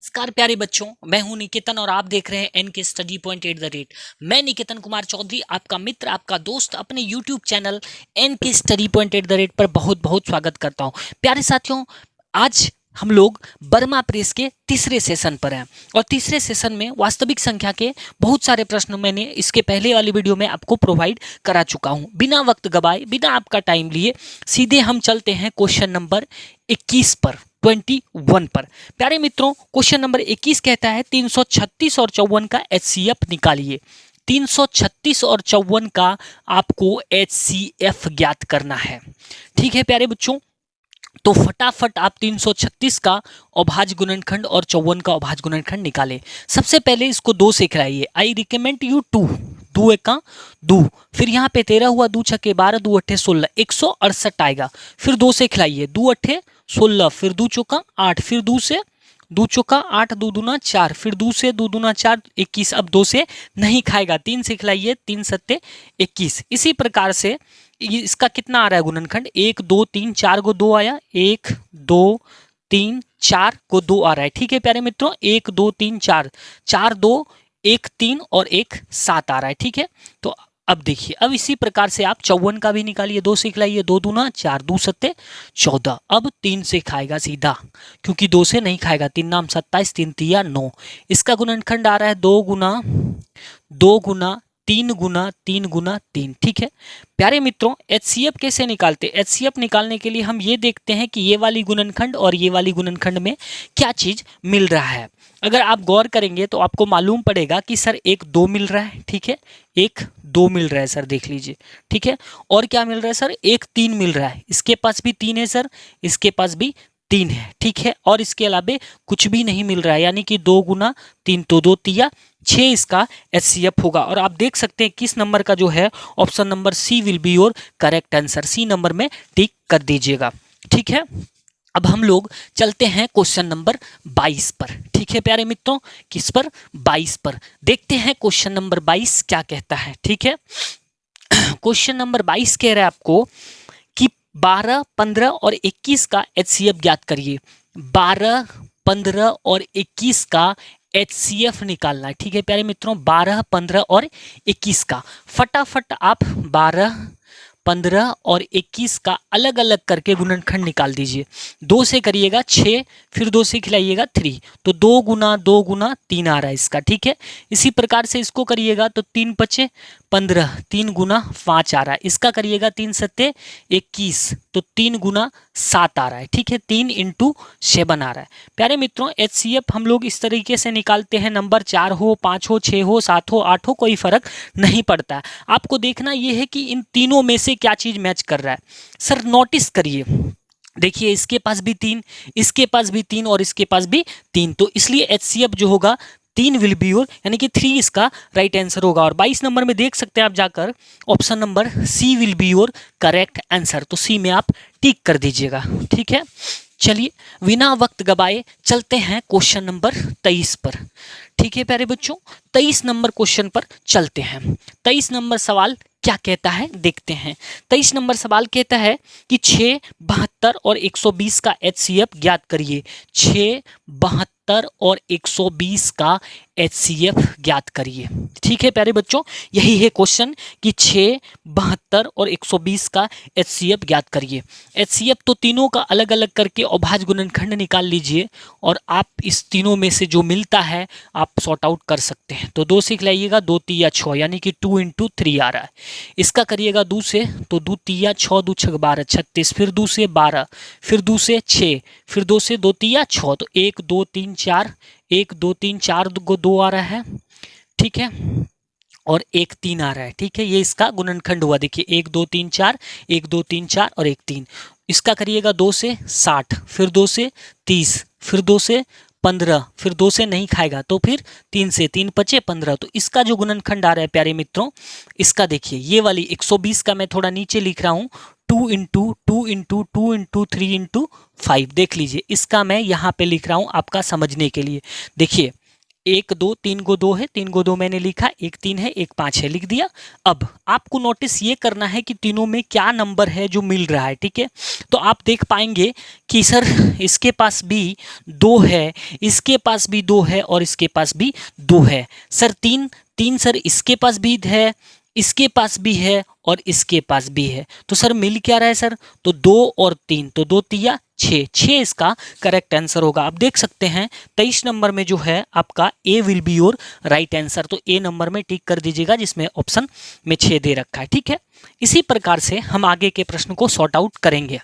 नमस्कार प्यारे बच्चों, मैं हूं निकेतन और आप देख रहे हैं एन के स्टडी पॉइंट @। मैं निकेतन कुमार चौधरी, आपका मित्र, आपका दोस्त, अपने यूट्यूब चैनल एन के स्टडी पॉइंट @ पर बहुत बहुत स्वागत करता हूं। प्यारे साथियों, आज हम लोग बर्मा प्रेस के तीसरे सेशन पर हैं और तीसरे सेशन में वास्तविक संख्या के बहुत सारे प्रश्न मैंने इसके पहले वाली वीडियो में आपको प्रोवाइड करा चुका हूं। बिना वक्त गवाए, बिना आपका टाइम लिए सीधे हम चलते हैं क्वेश्चन नंबर 21 पर, 21 पर। प्यारे मित्रों, क्वेश्चन नंबर 21 कहता है 336 और 54 का HCF निकालिए। 336 और 54 का आपको HCF ज्ञात करना है। ठीक है प्यारे बच्चों, तो फटाफट आप 336 का अभाज्य गुणनखंड और 54 का अभाज्य गुणनखंड निकालें। सबसे पहले इसको 2 से खिलाइए। आई रिकमेंड यू 2, 2 एका 2, फिर यहाँ पे 13 हुआ, 2 छके 12, 2 अट्ठे 16, 168 आएगा। फिर 2 से खिलाइए, 2 अट्ठे 16, फिर 2 चौका 8, फिर 2 से 2 चौका 8, 2 दूना 4, फिर 2 से 2 दूना 4, 21। अब 2 से नहीं खाएगा, 3 से खिलाइए, 3 सत्ते 21। इसी प्रकार से इसका कितना आ रहा है गुणनखंड, 1 2 3 4 को 2 आया, 1 2 3 4 को 2 आ रहा है। ठीक है प्यारे मित्रों, 1 2 3 4, 4 2 1 3 और 1 7 आ रहा है। ठीक है, तो अब देखिए, अब इसी प्रकार से आप 54 का भी निकालिए। 2 से खिलाइए, 2 दूना 4, 2 सत्ते 14। अब 3 से खाएगा सीधा, क्योंकि 2 से नहीं खाएगा। 3 नाम 27, 3 तिया 9। इसका गुणनखंड आ रहा है 2 गुना 2 गुना 3 गुना 3 गुना 3। ठीक है प्यारे मित्रों, HCF कैसे निकालते हैं? HCF निकालने के लिए हम ये देखते हैं कि ये वाली गुणनखंड और ये वाली गुणनखंड में क्या चीज मिल रहा है। अगर आप गौर करेंगे तो आपको मालूम पड़ेगा कि सर 1 2 मिल रहा है। ठीक है, 1 2 मिल रहा है सर, देख लीजिए। ठीक है, और क्या मिल रहा है सर? 1 3 मिल रहा है। इसके पास भी 3 है सर, इसके पास भी 3 है। ठीक है, और इसके अलावा कुछ भी नहीं मिल रहा है, यानी कि 2 गुना 3 तो 2 तिया 6 इसका HCF होगा। और आप देख सकते हैं किस नंबर का जो है option number C will be your correct answer. C number में टिक कर दीजिएगा। ठीक है, अब हम लोग चलते हैं क्वेश्चन नंबर 22 पर। ठीक है प्यारे मित्रों, किस पर? 22 पर। देखते हैं क्वेश्चन नंबर 22 क्या कहता है। ठीक है, क्वेश्चन नंबर 22 कह रहा है आपको कि 12 15 और 21 का HCF ज्ञात करिए। 12 15 और 21 का HCF निकालना है। ठीक है प्यारे मित्रों, 12 15 और 21 का फटाफट आप 12 15 और 21 का अलग अलग करके गुणनखंड निकाल दीजिए। 2 से करिएगा 6, फिर 2 से खिलाइएगा 3, तो 2 गुना 3 आ रहा है इसका। ठीक है, इसी प्रकार से इसको करिएगा तो 3 पचे 15, 3 गुना 5 आ रहा है। इसका करिएगा 3 सत्ते 21, तो 3 गुना 7 आ रहा है। ठीक है, 3 इंटू 7 आ रहा है। प्यारे मित्रों, HCF हम लोग इस तरीके से निकालते हैं, नंबर 4 हो 5 हो 6 हो 7 हो 8 हो, कोई फर्क नहीं पड़ता है। आपको देखना यह है कि इन तीनों में से क्या चीज मैच कर रहा है। सर नोटिस करिए, देखिए इसके पास भी 3, इसके पास भी 3 और इसके पास भी 3, तो इसलिए HCF जो होगा 3 विल बी योर, यानी कि 3 इसका राइट आंसर होगा। और 22 नंबर में देख सकते हैं आप जाकर, option number C will be your correct answer, तो सी में आप टिक कर दीजिएगा। ठीक है, चलिए बिना वक्त गवाए चलते हैं क्वेश्चन नंबर 23 पर। ठीक है प्यारे बच्चों, 23 नंबर क्वेश्चन पर चलते हैं। 23 नंबर सवाल क्या कहता है देखते हैं। 23 नंबर सवाल कहता है कि 6 72 और 120 का HCF ज्ञात करिए। 6 72 और 120 का HCF ज्ञात करिए। ठीक है प्यारे बच्चों, यही है क्वेश्चन कि 6 72 और 120 का HCF ज्ञात करिए। HCF तो तीनों का अलग अलग करके अभाज्य गुणनखंड निकाल लीजिए और आप इस तीनों में से जो मिलता है आप सॉर्ट आउट कर सकते हैं। तो 2 से खिलाइएगा, 2 तिया 6, यानी कि 2 इंटू 3 आ रहा है। इसका करिएगा 2 से, तो 2 तिया 6, 2 छक 12 36, फिर 2 से 12, फिर 2 से 6, फिर 2 से 2 तिया 6, तो 1 2 3 4, 1 2 3 4 को 2 आ रहा है। ठीक है, और 1 3 आ रहा है। ठीक है, ये इसका गुणनखंड हुआ। देखिए 1 2 3 4, 1 2 3 4 और 1 3। इसका करिएगा 2 से 60, फिर 2 से 30, फिर 2 से 15, फिर 2 से नहीं खाएगा तो फिर 3 से, 3 पचे 15। तो इसका जो गुणनखंड आ रहा है प्यारे मित्रों, इसका देखिए ये वाली 120 का मैं थोड़ा नीचे लिख रहा हूँ, 2 इंटू 2 इंटू 2 इंटू 3 इंटू 5। देख लीजिए, इसका मैं यहाँ पे लिख रहा हूँ आपका समझने के लिए। देखिए एक दो, 3 को 2 है, 3 को 2 मैंने लिखा, एक 3 है, एक 5 है, लिख दिया। अब आपको नोटिस ये करना है कि तीनों में क्या नंबर है जो मिल रहा है, ठीक है। तो आप देख पाएंगे कि सर इसके पास भी 2 है, इसके पास भी 2 है और इसके पास भी 2 है। सर 3 3 सर इसके पास भी है, इसके पास भी है और इसके पास भी है। तो सर मिल क्या रहा है सर, तो 2 और 3, तो 2 तिया 6, 6 इसका करेक्ट आंसर होगा। आप देख सकते हैं 23 नंबर में जो है आपका A will be your right answer. तो ए नंबर में टिक कर दीजिएगा जिसमें ऑप्शन में 6 दे रखा है, ठीक है। इसी प्रकार से हम आगे के प्रश्न को सॉर्ट आउट करेंगे।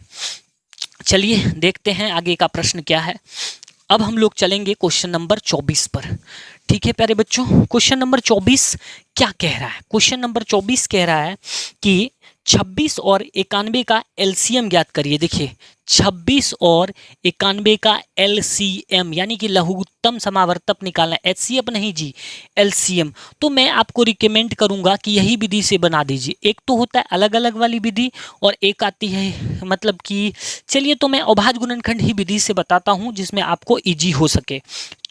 चलिए देखते हैं आगे का प्रश्न क्या है। अब हम लोग चलेंगे क्वेश्चन नंबर 24 पर, ठीक है प्यारे बच्चों। क्वेश्चन नंबर 24 क्या कह रहा है? क्वेश्चन नंबर 24 कह रहा है कि 26 और 91 का एलसीएम ज्ञात करिए। देखिए 26 और 91 का एलसीएम यानी कि लघुत्तम समावर्तक निकालना, एचसीएफ नहीं जी, एलसीएम। तो मैं आपको रिकमेंड करूंगा कि यही विधि से बना दीजिए। एक तो होता है अलग अलग वाली विधि और एक आती है मतलब कि, चलिए तो मैं अभाज्य गुणनखंड ही विधि से बताता हूं जिसमें आपको इजी हो सके,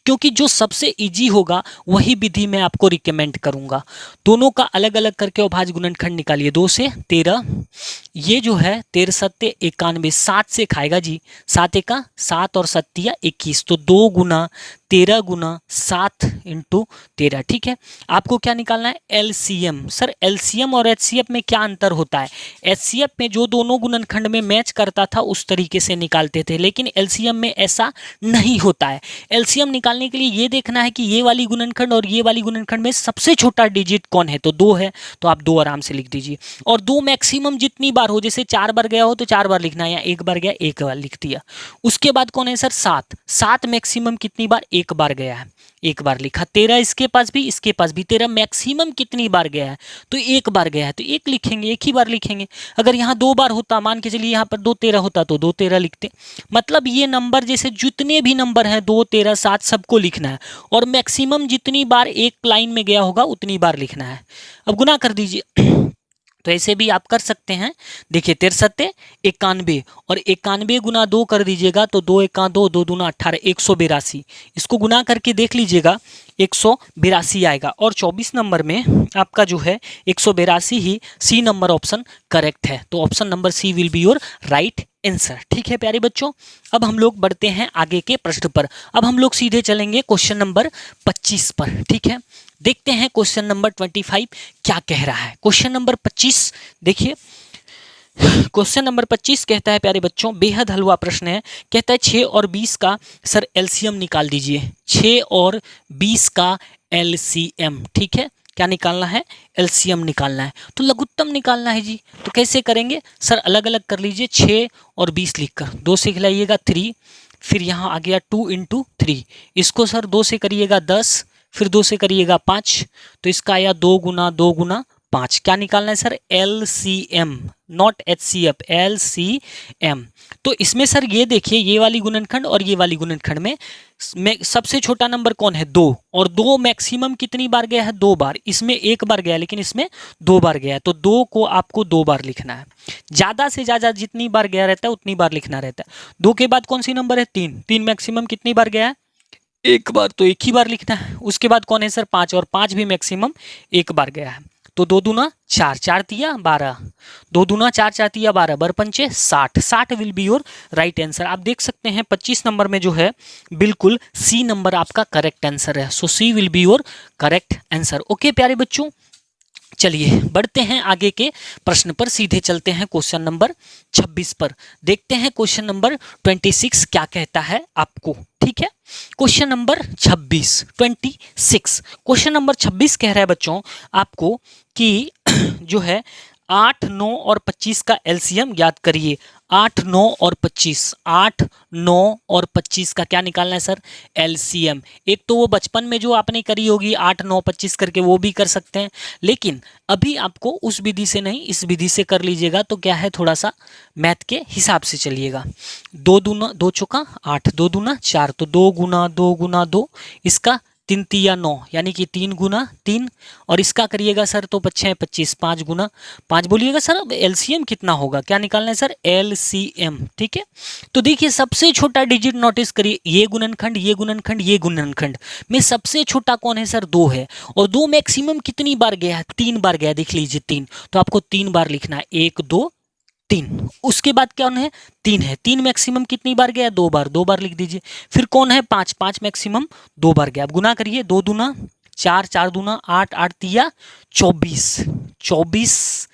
क्योंकि जो सबसे इजी होगा वही विधि मैं आपको रिकमेंड करूंगा। दोनों का अलग अलग करके अभाज्य गुणनखंड निकालिए। 2 से 13, ये जो है 13 सत्ते 91, 7 से खाएगा जी, 7 एका 7 और 7 21, तो 2 गुना 13 गुना 7 इंटू 13, ठीक है। आपको क्या निकालना है? एलसीएम। सर एलसीएम और एचसीएफ में क्या अंतर होता है? एचसीएफ में जो दोनों गुणनखंड में मैच करता था उस तरीके से निकालते थे, लेकिन एलसीएम में ऐसा नहीं होता है। एलसीएम निकालने के लिए ये देखना है कि ये वाली गुणनखंड और ये वाली गुणनखंड में सबसे छोटा डिजिट कौन है, तो 2 है, तो आप 2 आराम से लिख दीजिए। और 2 मैक्सिमम जितनी बार हो, जैसे 4 बार गया हो तो 4 बार लिखना है, या 1 बार गया 1 बार लिख दिया। उसके बाद कौन है सर? 7, 7 मैक्सिमम कितनी बार? 1 बार गया है, 1 बार लिखा। 13 इसके पास भी, इसके पास भी। 13 मैक्सिमम कितनी बार गया है? तो 1 बार गया है, तो 1 लिखेंगे, 1 ही बार लिखेंगे। अगर यहाँ 2 बार होता, मान के चलिए यहाँ पर 2 13 होता तो 2 13 लिखते। मतलब ये नंबर जैसे जितने भी नंबर हैं 2 13 7 सबको लिखना है, और मैक्सिमम जितनी बार एक लाइन में गया होगा उतनी बार लिखना है। अब गुना कर दीजिए तो ऐसे भी आप कर सकते हैं। देखिए 13 सत्ते 91 और 91 गुना 2 कर दीजिएगा तो 2 एका 2, 2 दूना 18, 182। इसको गुना करके देख लीजिएगा 182 आएगा। और 24 नंबर में आपका जो है 182 ही सी नंबर ऑप्शन करेक्ट है। तो option number C will be your right answer, ठीक है प्यारे बच्चों। अब हम लोग बढ़ते हैं आगे के प्रश्न पर। अब हम लोग सीधे चलेंगे क्वेश्चन नंबर 25 पर, ठीक है। देखते हैं क्वेश्चन नंबर 25 क्या कह रहा है। क्वेश्चन नंबर 25 देखिए, क्वेश्चन नंबर 25 कहता है प्यारे बच्चों, बेहद हलवा प्रश्न है। कहता है 6 और 20 का सर एलसीएम निकाल दीजिए। 6 और 20 का एलसीएम, ठीक है। क्या निकालना है? एलसीएम निकालना है। तो लघुत्तम निकालना है जी। तो कैसे करेंगे सर? अलग अलग कर लीजिए। 6 और 20 लिखकर 2 से खिलाइएगा 3, फिर यहाँ आ गया 2 इंटू 3। इसको सर 2 से करिएगा 10, फिर 2 से करिएगा 5, तो इसका आया 2 गुना 2 गुना 5। क्या निकालना है sir? LCM, not HCF, LCM. तो इसमें सर ये देखिए, ये वाली गुणनखंड और ये वाली गुणनखंड में सबसे छोटा नंबर कौन है? 2, और 2 मैक्सिमम कितनी बार गया है? 2 बार। इसमें 1 बार गया लेकिन इसमें 2 बार गया है, तो 2 को आपको 2 बार लिखना है। ज्यादा से ज्यादा जितनी बार गया रहता है उतनी बार लिखना रहता है। 2 के बाद कौन सी नंबर है? 3, 3 मैक्सिमम कितनी बार गया है? 1 बार, तो 1 ही बार लिखना है। उसके बाद कौन है सर? 5, और 5 भी मैक्सिमम 1 बार गया है। तो 2 दूना 4, 4 तिया 12, 2 दूना 4, 4 तिया 12, बर पंचे 60, 60 will be your right answer. आप देख सकते हैं 25 नंबर में जो है बिल्कुल सी नंबर आपका करेक्ट आंसर है। So C will be your correct answer. Okay प्यारे बच्चों, चलिए बढ़ते हैं आगे के प्रश्न पर, सीधे चलते हैं क्वेश्चन नंबर 26 पर। देखते हैं क्वेश्चन नंबर 26 क्या कहता है आपको, ठीक है। क्वेश्चन नंबर 26 क्वेश्चन नंबर 26 कह रहा है बच्चों आपको कि जो है 8, 9 और 25 का एलसीएम ज्ञात करिए। 8, 9 और 25, 8, 9 और 25 का क्या निकालना है सर? एलसीएम। एक तो वो बचपन में जो आपने करी होगी 8, 9, 25 करके, वो भी कर सकते हैं, लेकिन अभी आपको उस विधि से नहीं इस विधि से कर लीजिएगा। तो क्या है, थोड़ा सा मैथ के हिसाब से चलिएगा। 2 दूना 2 चौका 8, 2 दूना 4, तो 2 गुना 2 गुना 2, इसका 3 तिया 9 यानी कि 3 गुना 3, और इसका करिएगा सर तो 5 है 25, 5 गुना 5 बोलिएगा सर। अब एलसीएम कितना होगा, क्या निकालना है सर, एलसीएम। ठीक है, तो देखिए सबसे छोटा डिजिट नोटिस करिए, ये गुणनखंड ये गुणनखंड ये गुणनखंड में सबसे छोटा कौन है सर, 2 है। और 2 मैक्सिमम कितनी बार गया है, 3 बार गया, देख लीजिए 3, तो आपको 3 बार लिखना है, 1 2 3। उसके बाद कौन है, 3 है, 3 मैक्सिमम कितनी बार गया, 2 बार, 2 बार लिख दीजिए। फिर कौन है, 5, 5 मैक्सिमम 2 बार गया। अब गुना करिए, 2 दूना 4, 4 दूना 8, 8 तिया 24, 24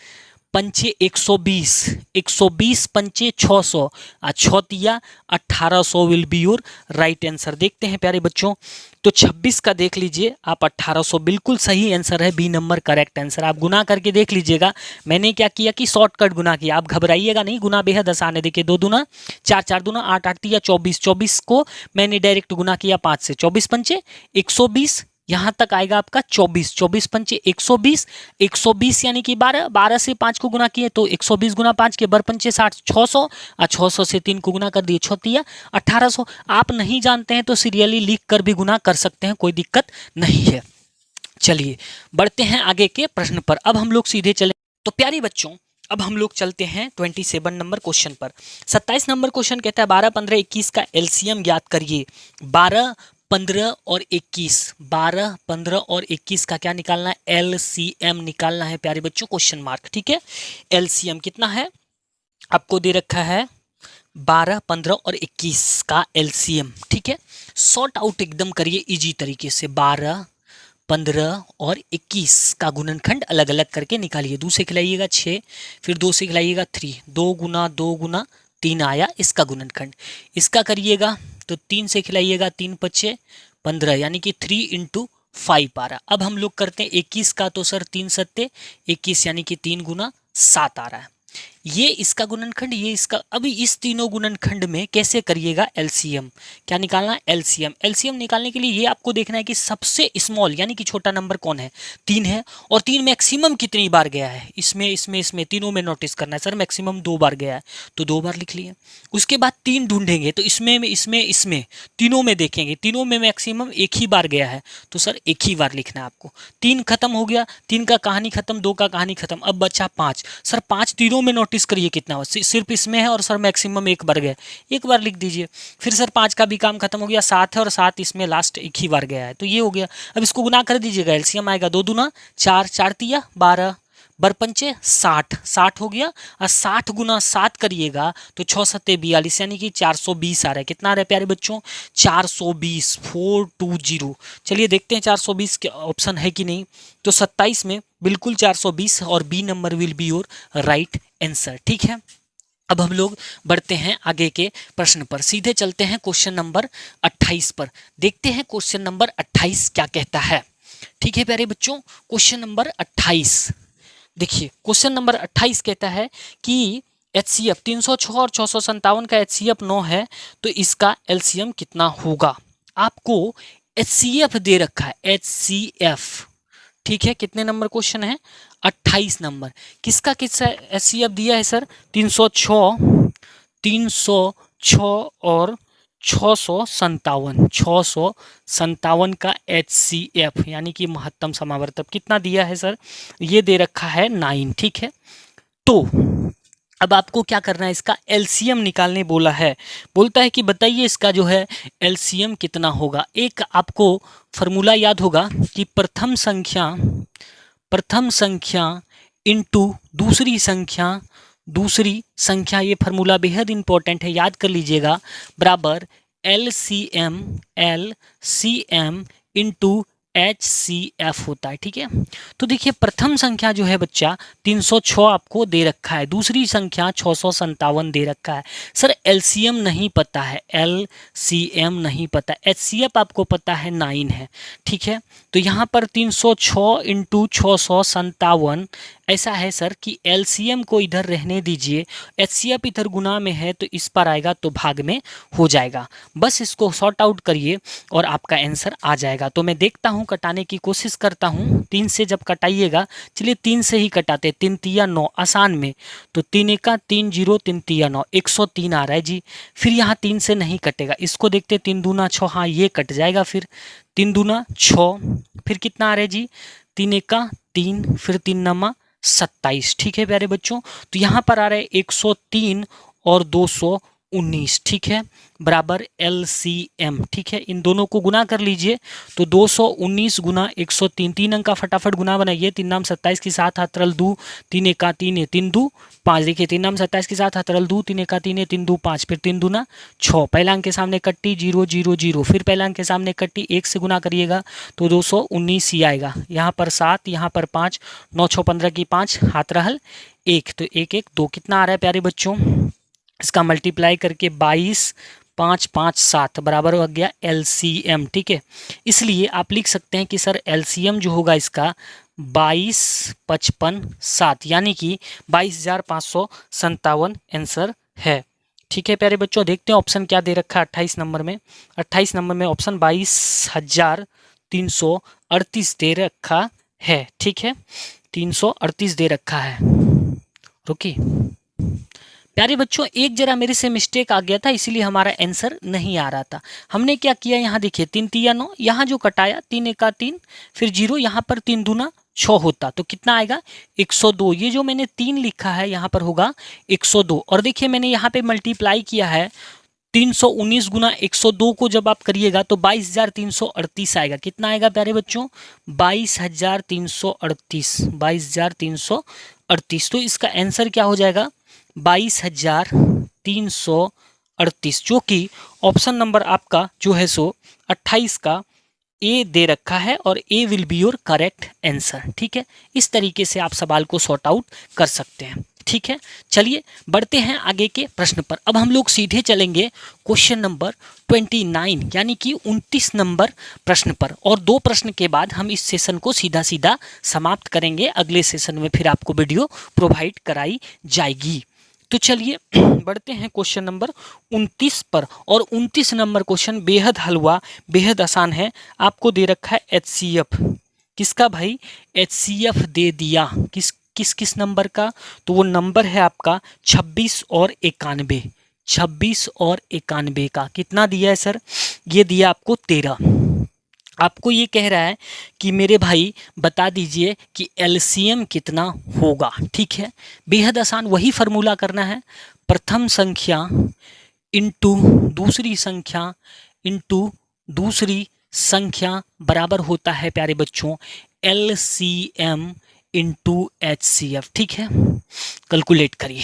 पंचे 120, 120 पंचे 600, 6 तिया 1800 will be your right answer. देखते हैं प्यारे बच्चों, तो 26 का देख लीजिए आप, 1800 बिल्कुल सही आंसर है, बी नंबर करेक्ट आंसर। आप गुना करके देख लीजिएगा, मैंने क्या किया कि शॉर्टकट गुना किया, आप घबराइएगा नहीं, गुना बेहद आसान है। देखिए 2 दूना 4, 4 दूना 8, 8 तिया 24, 24 को मैंने डायरेक्ट गुना किया 5 से, 24 पंचे 120, यहां तक आएगा आपका 24, 24 पंचे 120, 120 यानी कि 12, 12 से 5 को गुना किए तो 120 गुना 5 के बर पंचे 60, 600, और 600 से 3 को गुना कर दिए, 6 तिया 1800। आप नहीं जानते हैं तो सीरियली लिख कर भी गुना कर सकते हैं, कोई दिक्कत नहीं है। चलिए बढ़ते हैं आगे के प्रश्न पर। अब हम लोग सीधे चले, तो प्यारे बच्चों अब हम लोग चलते हैं 27 नंबर क्वेश्चन पर। 27 नंबर क्वेश्चन कहता है 12, 15, 21 का एलसीएम ज्ञात करिए। 12, 15 और 21, 12, 15 और 21 का क्या निकालना है, एलसीएम निकालना है प्यारे बच्चों, क्वेश्चन मार्क। ठीक है, एलसीएम कितना है आपको दे रखा है, 12, 15 और 21 का एलसीएम। ठीक है, सॉर्ट आउट एकदम करिए इजी तरीके से, 12, 15 और 21 का गुणनखंड अलग अलग करके निकालिए। 2 से खिलाइएगा 6, फिर 2 से खिलाइएगा 3, 2 गुना 3 आया इसका गुणनखंड। इसका करिएगा तो 3 से खिलाइएगा 3 पच्चे 15 यानी कि 3 × 5 आ रहा। अब हम लोग करते हैं 21 का, तो सर 3 सत्ते 21 यानी कि 3 गुना 7 आ रहा है। ये इसका गुणनखंड, ये इसका। अभी इस तीनों गुणनखंड में कैसे करिएगा एलसीएम, क्या निकालना है एलसीएम। एलसीएम निकालने के लिए ये आपको देखना है कि सबसे स्मॉल यानी कि छोटा नंबर कौन है, 3 है, और 3 मैक्सिमम कितनी बार गया है, इसमें तीनों में नोटिस करना है। सर मैक्सिमम 2 बार गया है तो 2 बार लिख लिए। उसके बाद 3 ढूंढेंगे तो इसमें तीनों में देखेंगे, तीनों में मैक्सिमम 1 ही बार गया है तो सर 1 ही बार लिखना है आपको। 3 खत्म हो गया, 3 का कहानी खत्म, 2 का कहानी खत्म, अब बचा 5। सर 5 तीनों में नोटिस करिए कितना हो, सिर्फ इसमें है और सर मैक्सिमम 1 बार गया, 1 बार लिख दीजिए। फिर सर 5 का भी काम खत्म हो गया, 7 है और 7 इसमें लास्ट 1 ही बार गया है तो ये हो गया। अब इसको गुना कर दीजिएगा, एलसीएम आएगा 2 दूना 4, 4 तिया 12, बर पंचे 60, 60 हो गया, और 60 गुना 7 करिएगा तो 6 सत्ते 42 यानी कि 420 आ रहा है। कितना आ रहा है प्यारे बच्चों, 420, 420। चलिए देखते हैं 420 के ऑप्शन है कि नहीं। तो 27 में बिल्कुल 420 और B number will be your right answer. ठीक है, अब हम लोग बढ़ते हैं आगे के प्रश्न पर, सीधे चलते हैं क्वेश्चन नंबर 28 पर। देखते हैं क्वेश्चन नंबर 28 क्या कहता है। ठीक है प्यारे बच्चों, क्वेश्चन नंबर 28 देखिए, क्वेश्चन नंबर 28 कहता है कि HCF 306 और 657 का HCF 9 है तो इसका LCM कितना होगा। आपको HCF दे रखा है, HCF। ठीक है, कितने नंबर क्वेश्चन है, 28 नंबर। किसका HCF दिया है सर, 306 और 657 का HCF यानी कि महत्तम समावर्तक कितना दिया है सर, ये दे रखा है 9। ठीक है, तो अब आपको क्या करना है, इसका एलसीएम निकालने बोला है। बोलता है कि बताइए इसका जो है एलसीएम कितना होगा। एक आपको फॉर्मूला याद होगा कि प्रथम संख्या इंटू दूसरी संख्या, ये फार्मूला बेहद इंपॉर्टेंट है, याद कर लीजिएगा, बराबर LCM इंटू HCF होता है। ठीक है, तो देखिए प्रथम संख्या जो है बच्चा 306 आपको दे रखा है, दूसरी संख्या 657 दे रखा है। सर LCM नहीं पता है, LCM नहीं पता, HCF आपको पता है 9 है। ठीक है, तो यहाँ पर 306 इंटू 657 ऐसा है सर कि एलसीएम को इधर रहने दीजिए, एचसीएफ इधर गुना में है तो इस पर आएगा तो भाग में हो जाएगा। बस इसको सॉर्ट आउट करिए और आपका आंसर आ जाएगा। तो मैं देखता हूँ, कटाने की कोशिश करता हूँ। 3 से जब कटाइएगा, चलिए 3 से ही कटाते, 3 तिया 9 आसान में, तो 3 एका 3 0 3 तिया 9 103 आ रहा है जी। फिर यहाँ 3 से नहीं कटेगा, इसको देखते 3 दूना 6, हाँ ये कट जाएगा। फिर 3 दूना 6, फिर कितना आ रहा है जी 3 एका 3, फिर 3 नमा 27। ठीक है प्यारे बच्चों, तो यहाँ पर आ रहा है 103 और 219, ठीक है, बराबर LCM। ठीक है, इन दोनों को गुना कर लीजिए तो 219 गुना 103, 3 अंक का फटाफट गुना बनाइए। 3 नाम 27 के साथ हाथ दू, 3 एका 3 3 दू 5। देखिए 3 नाम 27 के साथ हाथ दू, 3 एका 3 3 दू 5, फिर 3 दूना 6। पहला अंक के सामने कट्टी 0 0 0, फिर पहला अंक के सामने कट्टी 1 से गुना करिएगा तो 219 ही आएगा। यहाँ पर 7, यहाँ पर 5, 9 6 15 की 5, हाथ रहल 1, तो 1 1 2 कितना आ रहा है प्यारे बच्चों, इसका मल्टीप्लाई करके 22 5 5 7 बराबर हो गया LCM। ठीक है, इसलिए आप लिख सकते हैं कि सर LCM जो होगा इसका 22 55 7, यानी कि 22,557 आंसर है। ठीक है प्यारे बच्चों, देखते हैं ऑप्शन क्या दे रखा है 28 नंबर में। 28 नंबर में ऑप्शन 22,338 दे रखा है। ठीक है, 338 दे रखा है। रुकिए प्यारे बच्चों, एक जरा मेरे से मिस्टेक आ गया था, इसीलिए हमारा आंसर नहीं आ रहा था। हमने क्या किया, यहाँ देखिए 3 तिया 9, यहाँ जो कटाया 3 एका 3, फिर 0, यहाँ पर 3 दूना 6 होता तो कितना आएगा 102। ये जो मैंने 3 लिखा है यहाँ पर होगा 102। और देखिए मैंने यहाँ पे मल्टीप्लाई किया है 319 गुना 102 को जब आप करिएगा तो 22,338 आएगा। कितना आएगा प्यारे बच्चों 22,338, 22,338। तो इसका आंसर क्या हो जाएगा 22,338, जो कि ऑप्शन नंबर आपका जो है सो 28 का ए दे रखा है और A will be your correct answer. ठीक है, इस तरीके से आप सवाल को सॉर्ट आउट कर सकते हैं। ठीक है, चलिए बढ़ते हैं आगे के प्रश्न पर। अब हम लोग सीधे चलेंगे क्वेश्चन नंबर 29 यानी कि 29 नंबर प्रश्न पर, और 2 प्रश्न के बाद हम इस सेशन को सीधा सीधा समाप्त करेंगे। अगले सेशन में फिर आपको वीडियो प्रोवाइड कराई जाएगी। तो चलिए बढ़ते हैं क्वेश्चन नंबर 29 पर। और 29 नंबर क्वेश्चन बेहद हलवा, बेहद आसान है। आपको दे रखा है HCF, किसका भाई HCF दे दिया, किस किस किस नंबर का, तो वो नंबर है आपका 26 और 91, 26 और 91 का। कितना दिया है सर, ये दिया आपको 13। आपको ये कह रहा है कि मेरे भाई बता दीजिए कि LCM कितना होगा। ठीक है, बेहद आसान, वही फार्मूला करना है, प्रथम संख्या इंटू दूसरी संख्या इंटू दूसरी संख्या बराबर होता है प्यारे बच्चों LCM इंटू HCF। ठीक है, कैलकुलेट करिए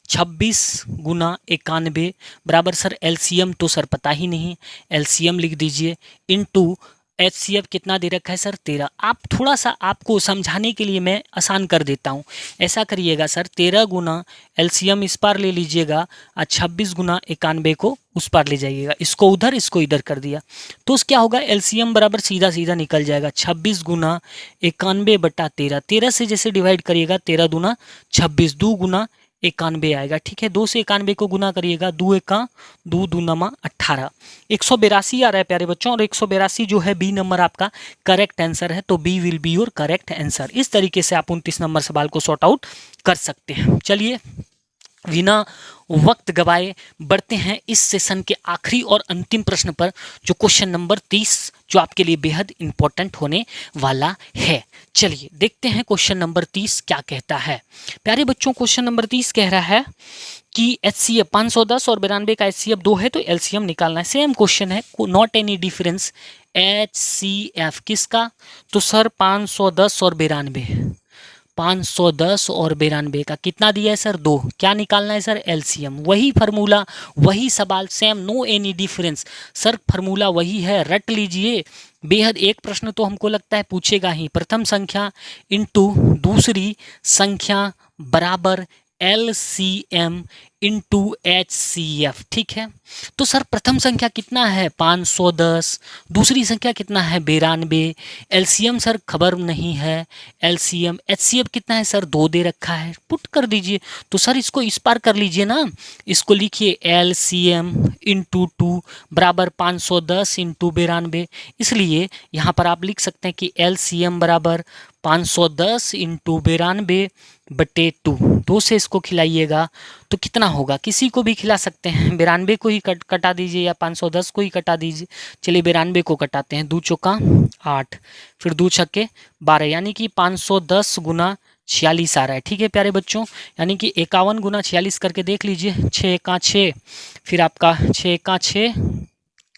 26 गुना 91 बराबर सर LCM तो सर पता ही नहीं, LCM लिख दीजिए इंटू HCF कितना दे रखा है सर 13। आप थोड़ा सा आपको समझाने के लिए मैं आसान कर देता हूँ। ऐसा करिएगा सर 13 गुना LCM इस पार ले लीजिएगा और 26 गुना 91 को उस पार ले जाइएगा, इसको उधर इसको इधर कर दिया तो क्या होगा LCM बराबर सीधा सीधा निकल जाएगा 26 गुना 91 बटा 13। 13 से जैसे डिवाइड करिएगा 13 दूना 26, 2 गुना 91 आएगा। ठीक है, 2 से 91 को गुना करिएगा, 2 एका 2 दूनमा 18, 182 आ रहा है प्यारे बच्चों। और 182 जो है बी नंबर आपका करेक्ट आंसर है, तो B will be your correct answer. इस तरीके से आप 29 नंबर सवाल को सॉर्ट आउट कर सकते हैं। चलिए बिना वक्त गवाए बढ़ते हैं इस सेशन के आखिरी और अंतिम प्रश्न पर, जो क्वेश्चन नंबर 30, जो आपके लिए बेहद इंपॉर्टेंट होने वाला है। चलिए देखते हैं क्वेश्चन नंबर 30 क्या कहता है। प्यारे बच्चों क्वेश्चन नंबर 30 कह रहा है कि HCF 510 और 92 का HCF 2 है तो LCM निकालना है। सेम क्वेश्चन है, नॉट एनी डिफरेंस। HCF किसका, तो सर 510 और 92, 510 और 92 का कितना दिया है सर 2। क्या निकालना है सर LCM। वही फार्मूला, वही सवाल, same, no any difference sir, formula वही है, रट लीजिए। बेहद एक प्रश्न तो हमको लगता है पूछेगा ही, प्रथम संख्या इंटू दूसरी संख्या बराबर LCM इंटू HCF। ठीक है, तो सर प्रथम संख्या कितना है 510, दूसरी संख्या कितना है 92। LCM सर खबर नहीं है, LCM HCF कितना है सर 2 दे रखा है, पुट कर दीजिए। तो सर इसको इस पार कर लीजिए ना, इसको लिखिए LCM इंटू 2 बराबर 510 इंटू 92। इसलिए यहाँ पर आप लिख सकते हैं कि LCM बराबर 510 इंटू 92/2। 2 से इसको खिलाइएगा तो कितना होगा, किसी को भी खिला सकते हैं, 92 को ही कटा दीजिए या 510 को ही कटा दीजिए। चलिए 92 को कटाते हैं, 2 चौका 8, फिर 2 छक्के 12, यानी कि 510 गुना 46 आ रहा है। ठीक है प्यारे बच्चों, यानी कि 51 गुना 46 करके देख लीजिए। 6 एका 6, फिर आपका 6 एका 6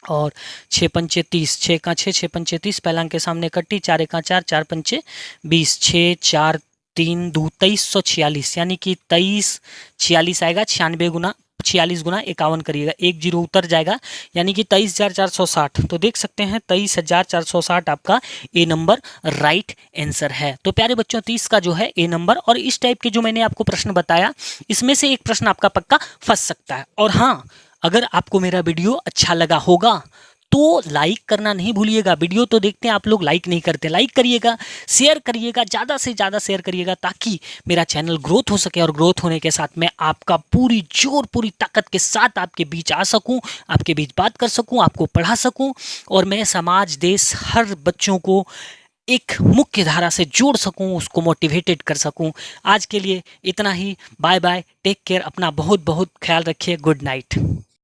और 6 पंचे 30, 6 का 6, 6 पंचे 30, पहला अंक के सामने कट्टी, 4 एका 4, 4 पंचे 20, 6 4 3 2 2346, यानी कि 2346 आएगा। 96 गुना 46 गुना 51 करिएगा, 1 जीरो उतर जाएगा, यानी कि 23,460। तो देख सकते हैं 23,460 आपका ए नंबर राइट आंसर है। तो प्यारे बच्चों 30 का जो है ए नंबर, और इस टाइप के जो मैंने आपको प्रश्न बताया इसमें से एक प्रश्न आपका पक्का फंस सकता है। और हाँ, अगर आपको मेरा वीडियो अच्छा लगा होगा तो लाइक करना नहीं भूलिएगा। वीडियो तो देखते हैं आप लोग, लाइक नहीं करते, लाइक करिएगा, शेयर करिएगा, ज़्यादा से ज़्यादा शेयर करिएगा, ताकि मेरा चैनल ग्रोथ हो सके, और ग्रोथ होने के साथ मैं आपका पूरी जोर पूरी ताकत के साथ आपके बीच आ सकूं, आपके बीच बात कर सकूं, आपको पढ़ा सकूं, और मैं समाज देश हर बच्चों को एक मुख्य धारा से जोड़ सकूं, उसको मोटिवेटेड कर सकूं। आज के लिए इतना ही, बाय बाय, टेक केयर, अपना बहुत बहुत ख्याल रखिए, गुड नाइट।